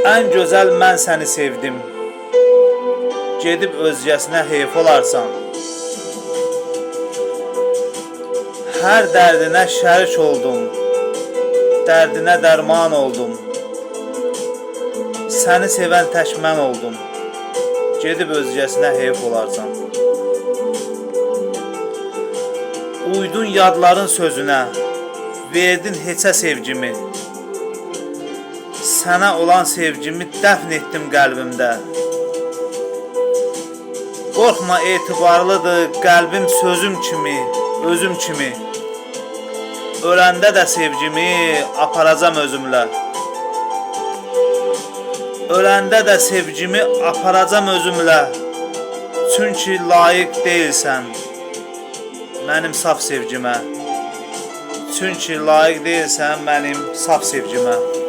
Ən gözəl mən səni sevdim. Gedib özgəsinə heyf olarsan. Hər dərdinə şərik oldum. Dərdinə dərman oldum. Səni sevən tək mən oldum. Gedib özgəsinə heyf olarsan. Uydun yadların sözünə, verdin heçə sevgimi. Sənə olan sevgimi dəfn etdim qəlbimdə. Qorxma, etibarlıdır qəlbim sözüm kimi, özüm kimi. Öləndə də sevgimi aparacam özümlə. Öləndə də sevgimi aparacam özümlə. Çünki layiq deyilsən mənim saf sevgimə. Çünki layiq deyilsən mənim saf sevgimə.